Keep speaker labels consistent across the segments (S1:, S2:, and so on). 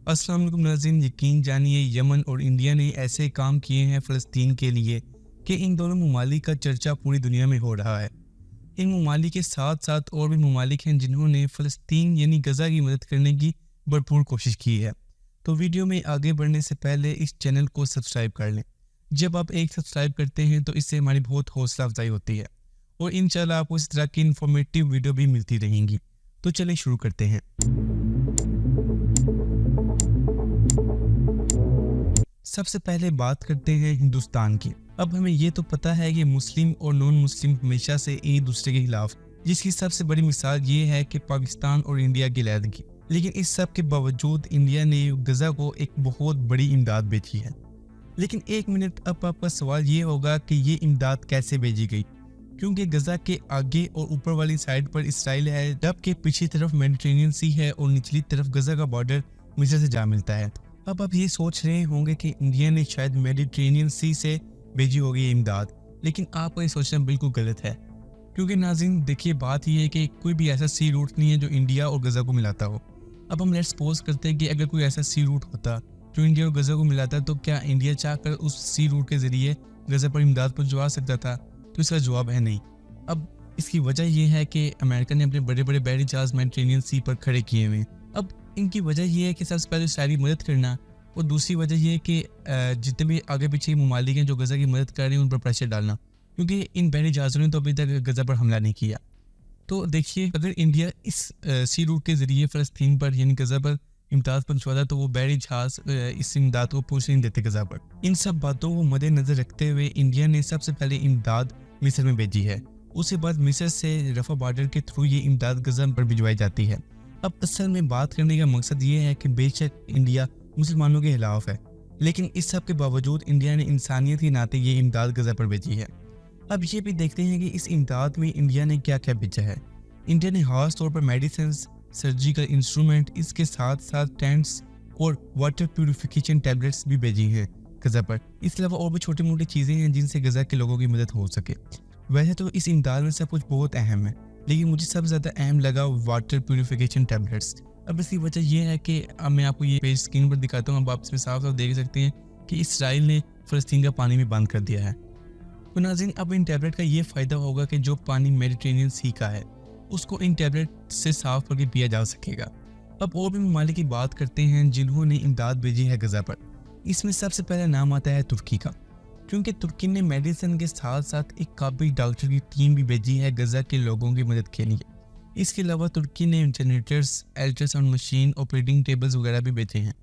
S1: अस्सलाम वालेकुम नाज़रीन, यकीन जानिए यमन और इंडिया ने ऐसे काम किए हैं फ़लस्तीन के लिए कि इन दोनों ममालिक का चर्चा पूरी दुनिया में हो रहा है। इन ममालिक के साथ साथ और भी ममालिक हैं जिन्होंने फ़लस्तीन यानी गज़ा की मदद करने की भरपूर कोशिश की है। तो वीडियो में आगे बढ़ने से पहले इस चैनल को सब्सक्राइब कर लें। जब आप एक सब्सक्राइब करते हैं तो इससे हमारी बहुत हौसला अफजाई होती है और इंशाल्लाह आपको इस तरह की इन्फॉर्मेटिव वीडियो भी मिलती रहेंगी। तो चलिए शुरू करते हैं। सबसे पहले बात करते हैं हिंदुस्तान की। अब हमें ये तो पता है कि मुस्लिम और नॉन मुस्लिम हमेशा से एक दूसरे के खिलाफ, जिसकी सबसे बड़ी मिसाल ये है कि पाकिस्तान और इंडिया की अलहदगी। लेकिन इस सब के बावजूद इंडिया ने गज़ा को एक बहुत बड़ी इमदाद भेजी है। लेकिन एक मिनट, अब आपका सवाल ये होगा कि ये इमदाद कैसे भेजी गई, क्योंकि गज़ा के आगे और ऊपर वाली साइड पर इसराइल है, जबकि पिछली तरफ मेडिटेरेनियन सी है और निचली तरफ गज़ा का बॉर्डर मिस्र से जा मिलता है। अब आप ये सोच रहे होंगे कि इंडिया ने शायद मेडिटेरेनियन सी से भेजी होगी ये इमदाद, लेकिन आपका ये सोचना बिल्कुल गलत है। क्योंकि नाज़रीन देखिए, बात ये है कि कोई भी ऐसा सी रूट नहीं है जो इंडिया और गज़ा को मिलाता हो। अब हम लेट्स सपोज करते हैं कि अगर कोई ऐसा सी रूट होता जो इंडिया और गज़ा को मिलाता, तो क्या इंडिया चाहकर उस सी रूट के ज़रिए गज़ा पर इमदाद पहुंचवा सकता था? तो इसका जवाब है नहीं। अब इसकी वजह यह है कि अमेरिका ने अपने बड़े बड़े बहरी जहाज मेडिटेरेनियन सी पर खड़े किए हुए हैं। अब इनकी वजह यह है कि सबसे पहले इसराइल की मदद करना, और दूसरी वजह यह है कि जितने भी आगे पीछे ममालिक हैं जो गज़ा की मदद कर रहे हैं उन पर प्रेशर डालना, क्योंकि इन बहरी जहाज़ों ने तो अभी तक गज़ा पर हमला नहीं किया। तो देखिए, अगर इंडिया इस सी रूट के ज़रिए फ़लस्तीन पर यानी गज़ा पर इमदाद पहुँचवाता तो वो बहरी जहाज़ इस इमदाद को पहुँच नहीं देते गज़ा पर। इन सब बातों को मद्देनज़र रखते हुए इंडिया ने सबसे पहले इमदाद मिस्र में भेजी है। उसके बाद मिस्र से रफ़ा बॉर्डर के थ्रू ये इमदाद गज़ा पर भिजवाई जाती है। अब असल में बात करने का मकसद ये है कि बेशक इंडिया मुसलमानों के खिलाफ है, लेकिन इस सब के बावजूद इंडिया ने इंसानियत के नाते ये इमदाद गज़ा पर भेजी है। अब ये भी देखते हैं कि इस इमदाद में इंडिया ने क्या क्या भेजा है। इंडिया ने खास तौर पर मेडिसिन, सर्जिकल इंस्ट्रूमेंट, इसके साथ साथ टेंट्स और वाटर प्यूरिफिकेशन टैबलेट्स भी भेजी हैं गज़ा पर। इसके अलावा और भी छोटी मोटी चीज़ें हैं जिनसे गज़ा के लोगों की मदद हो सके। वैसे तो इस इमदाद में सब कुछ बहुत अहम है, लेकिन मुझे सबसे ज़्यादा अहम लगा वाटर प्यूरिफिकेशन टैबलेट्स। अब इसकी वजह यह है कि अब मैं आपको ये पेज स्क्रीन पर दिखाता हूँ। अब आप इसमें साफ साफ देख सकते हैं कि इसराइल ने फ़लस्तीन का पानी भी बंद कर दिया है। तो नाज़रीन, अब इन टैबलेट का ये फ़ायदा होगा कि जो पानी मेडिटेरेनियन सी का है उसको इन टैबलेट से साफ करके पिया जा सकेगा। अब और भी ममालिक की बात करते हैं जिन्होंने इमदाद भेजी है गज़ा पर। इसमें सबसे पहला नाम आता है तुर्की का, क्योंकि तुर्की ने मेडिसिन के साथ साथ एक काबिल डॉक्टर की टीम भी भेजी है गज़ा के लोगों की मदद के लिए। इसके अलावा तुर्की ने generators, ultrasound machine, operating tables वगैरह भी भेजे हैं।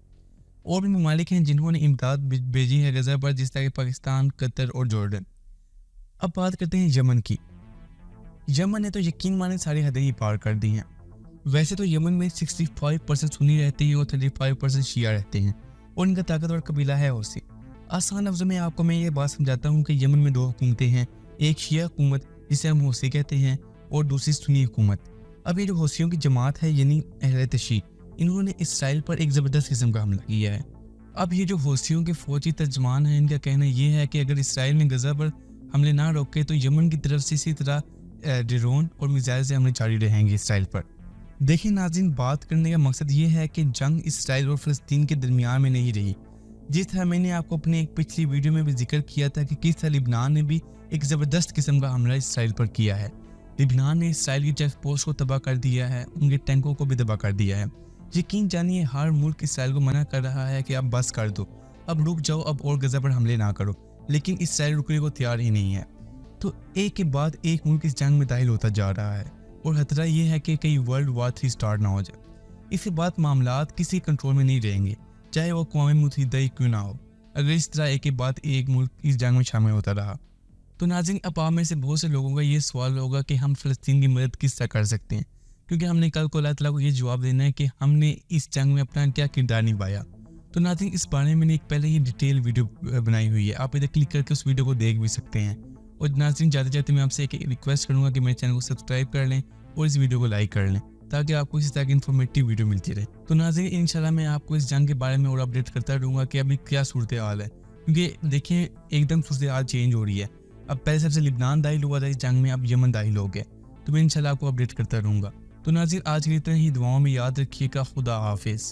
S1: और भी ममालिक हैं जिन्होंने इमदाद भेजी है गज़ा पर, जिस तरह के पाकिस्तान, कतर और जॉर्डन। अब बात करते हैं यमन की। यमन ने तो यकीन माने सारी हदें ही पार कर दी हैं। वैसे तो यमन में 65% सुन्नी रहती है और 35% शिया रहते हैं, और इनका ताकतवर कबीला है हौसी। आसान लफ्ज़ों में आपको मैं ये बात समझाता हूँ कि यमन में दो हुकूमतें हैं, एक शिया हुकूमत जिसे हम हौसी कहते हैं और दूसरी सुन्नी हुकूमत। अब ये जो हौसियों की जमात है यानी अहले तशी, इन्होंने इसराइल पर एक ज़बरदस्त किस्म का हमला किया है। अब ये जो हौसियों के फ़ौजी तर्जमान हैं, इनका कहना ये है कि अगर इसराइल ने गज़ा पर हमले ना रोके तो यमन की तरफ से इसी तरह ड्रोन और मिसाइल से हमले जारी रहेंगे इसराइल पर। देखिए नाज़रीन, बात करने का मकसद ये है कि जंग इसराइल और फ़लस्तीन के दरमियान में नहीं रही। जिस तरह मैंने आपको अपने एक पिछली वीडियो में भी जिक्र किया था कि किस तरह लिबनान ने भी एक ज़बरदस्त किस्म का हमला इसराइल पर किया है। लिबनान ने इसराइल की चेक पोस्ट को तबाह कर दिया है, उनके टैंकों को भी तबाह कर दिया है। यकीन जानिए, हर मुल्क इसराइल को मना कर रहा है कि अब बस कर दो, अब रुक जाओ, अब और गज़ा पर हमले ना करो, लेकिन इसराइल रुकने को तैयार ही नहीं है। तो एक के बाद एक मुल्क इस जंग में दाखिल होता जा रहा है और खतरा ये है कि कहीं वर्ल्ड वार 3 स्टार्ट ना हो जाए। इसके बाद मामलात किसी कंट्रोल में नहीं रहेंगे, चाहे वो अक़वाम मुत्तहिदा ही क्यों ना हो, अगर इस तरह एक के बाद एक मुल्क इस जंग में शामिल होता रहा। तो नाज़रीन, अब आप में से बहुत से लोगों का ये सवाल होगा कि हम फ़लस्तीन की मदद किस तरह कर सकते हैं, क्योंकि हमने कल को अल्लाह ताला को ये जवाब देना है कि हमने इस जंग में अपना क्या किरदार निभाया। तो नाज़रीन, इस बारे में मैंने एक पहले ही डिटेल वीडियो बनाई हुई है, आप इधर क्लिक करके उस वीडियो को देख भी सकते हैं। और नाज़रीन, जाते जाते मैं आपसे एक रिक्वेस्ट करूँगा कि मेरे चैनल को सब्सक्राइब कर लें और इस वीडियो को लाइक कर लें, ताकि आपको इसी तरह की इन्फॉर्मेटिव वीडियो मिलती रहे। तो नाज़रीन, इंशाल्लाह मैं आपको इस जंग के बारे में और अपडेट करता रहूँगा कि अभी क्या सूरत हाल है, क्योंकि देखिए एकदम सूरत हाल चेंज हो रही है। अब पहले सबसे लिबनान दाखिल हुआ था इस जंग में, अब यमन दाखिल हो गया। तो मैं इंशाल्लाह आपको अपडेट करता रहूँगा। तो नाज़रीन, आज के लिए इतना ही। दुआओं में याद रखिएगा। खुदा हाफिज़।